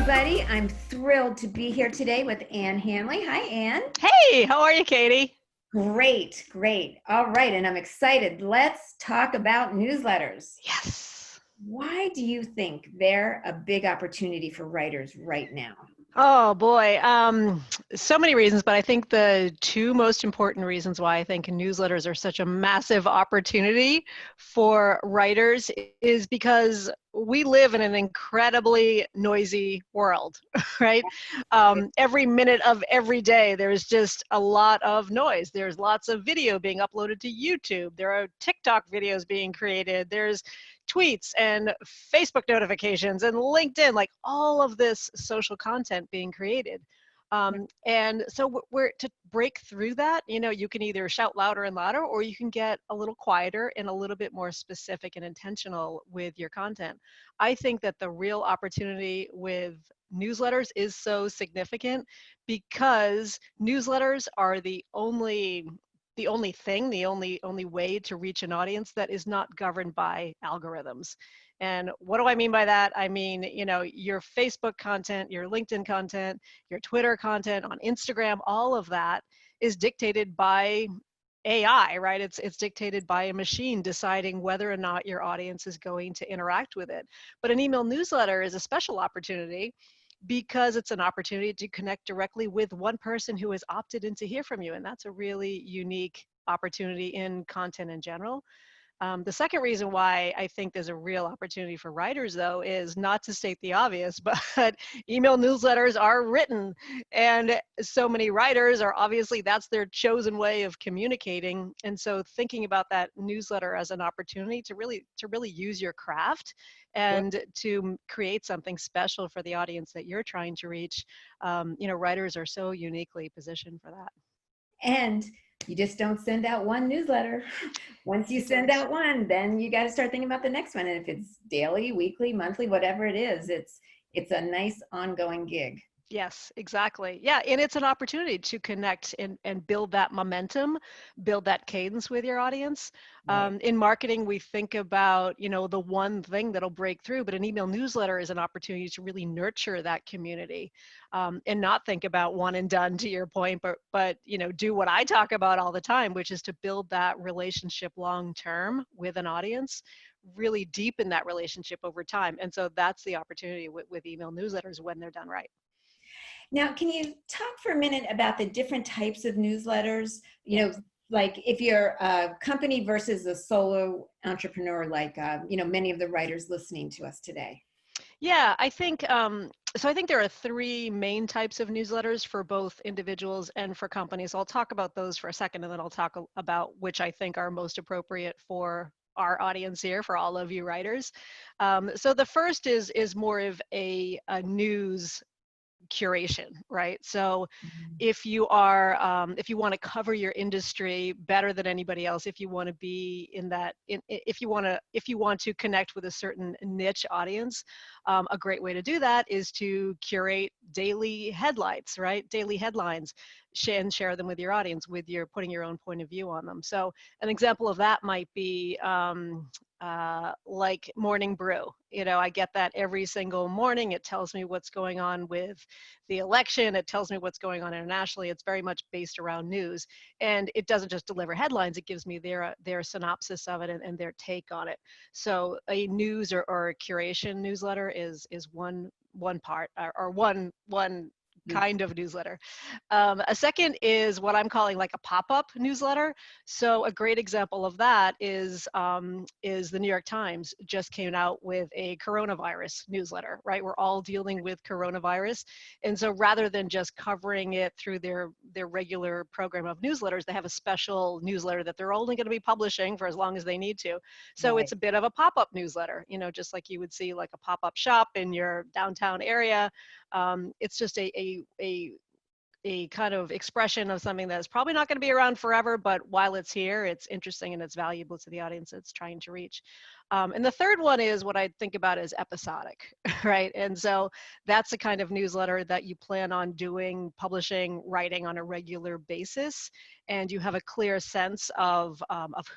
everybody. I'm thrilled to be here today with Ann Handley. Hi, Ann. Hey, how are you, Katie? Great, great. All right, and I'm excited. Let's talk about newsletters. Yes. Why do you think they're a big opportunity for writers right now? Oh boy, so many reasons, but I think the two most important reasons why I think newsletters are such a massive opportunity for writers is because we live in an incredibly noisy world, right? Every minute of every day, there's just a lot of noise. There's lots of video being uploaded to YouTube. There are TikTok videos being created. There's tweets and Facebook notifications and LinkedIn, like all of this social content being created. And so we're to break through that, you can either shout louder and louder, or you can get a little quieter and a little bit more specific and intentional with your content. I think that the real opportunity with newsletters is so significant because newsletters are the only way to reach an audience that is not governed by algorithms. And what do I mean by that? I mean, your Facebook content, your LinkedIn content, your Twitter content on Instagram, all of that is dictated by AI, right? It's dictated by a machine deciding whether or not your audience is going to interact with it. But an email newsletter is a special opportunity because it's an opportunity to connect directly with one person who has opted in to hear from you. And that's a really unique opportunity in content in general. The second reason why I think there's a real opportunity for writers, though, is not to state the obvious, but email newsletters are written. And so many writers are obviously, that's their chosen way of communicating. And so thinking about that newsletter as an opportunity to really use your craft and to create something special for the audience that you're trying to reach, writers are so uniquely positioned for that. And you just don't send out one newsletter. Once you You send don't. out one, then you got to start thinking about the next one. And if it's daily, weekly, monthly, whatever it is, it's a nice ongoing gig. Yes, exactly. Yeah, and it's an opportunity to connect and build that momentum, build that cadence with your audience. Right. In marketing, we think about, the one thing that'll break through, but an email newsletter is an opportunity to really nurture that community, and not think about one and done, to your point, but do what I talk about all the time, which is to build that relationship long term with an audience, really deepen that relationship over time. And so that's the opportunity with email newsletters when they're done right. Now, can you talk for a minute about the different types of newsletters? Yeah. Like if you're a company versus a solo entrepreneur, like, many of the writers listening to us today. Yeah, I think there are three main types of newsletters for both individuals and for companies. I'll talk about those for a second, and then I'll talk about which I think are most appropriate for our audience here, for all of you writers. So the first is more of a news curation, right? So if you want to cover your industry better than anybody else, if you want to be in that, if you want to connect with a certain niche audience, a great way to do that is to curate daily headlights, right? Daily headlines, and share them with your audience, with your putting your own point of view on them. So an example of that might be like Morning Brew. I get that every single morning. It tells me what's going on with the election. It tells me what's going on internationally. It's very much based around news. And it doesn't just deliver headlines, it gives me their synopsis of it and their take on it. So a news or a curation newsletter is one part, or one kind of newsletter. A second is what I'm calling like a pop-up newsletter. So a great example of that is the New York Times just came out with a coronavirus newsletter, right? We're all dealing with coronavirus. And so rather than just covering it through their regular program of newsletters, they have a special newsletter that they're only going to be publishing for as long as they need to. So Right. it's a bit of a pop-up newsletter, just like you would see like a pop-up shop in your downtown area. It's just a kind of expression of something that's probably not going to be around forever, but while it's here, it's interesting and it's valuable to the audience it's trying to reach. And the third one is what I think about as episodic, right? And so that's the kind of newsletter that you plan on doing, publishing, writing on a regular basis, and you have a clear sense of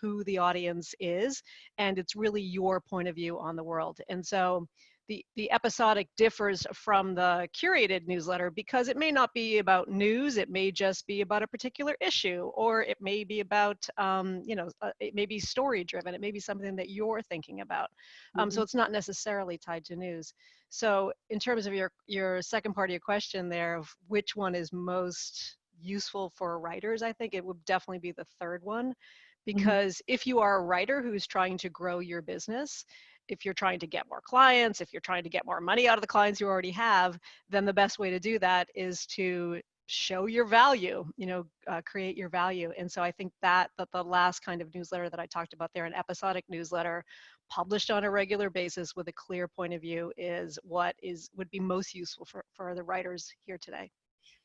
who the audience is, and it's really your point of view on the world. And so the episodic differs from the curated newsletter because it may not be about news. It may just be about a particular issue, or it may be about, it may be story driven. It may be something that you're thinking about. So it's not necessarily tied to news. So in terms of your second part of your question there, of which one is most useful for writers, I think it would definitely be the third one. Because if you are a writer who's trying to grow your business, if you're trying to get more clients, if you're trying to get more money out of the clients you already have, then the best way to do that is to show your value, create your value. And so I think that the last kind of newsletter that I talked about there, an episodic newsletter published on a regular basis with a clear point of view, is what would be most useful for the writers here today.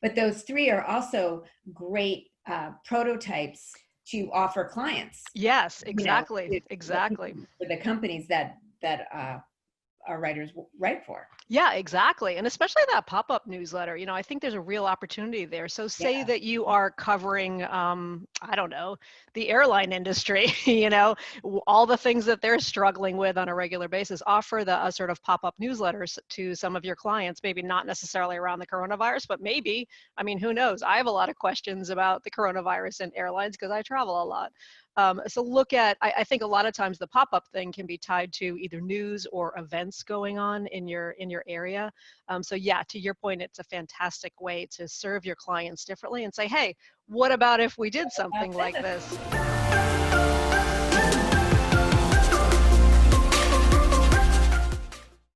But those three are also great prototypes to offer clients. Yes, exactly, exactly. For the companies that our writers write for. Yeah, exactly. And especially that pop-up newsletter, I think there's a real opportunity there. So say that you are covering, I don't know, the airline industry, all the things that they're struggling with on a regular basis, offer a sort of pop-up newsletters to some of your clients, maybe not necessarily around the coronavirus, but maybe, who knows? I have a lot of questions about the coronavirus and airlines because I travel a lot. So look at, I think a lot of times the pop-up thing can be tied to either news or events going on in your area. So yeah, to your point, it's a fantastic way to serve your clients differently and say, hey, what about if we did something like this?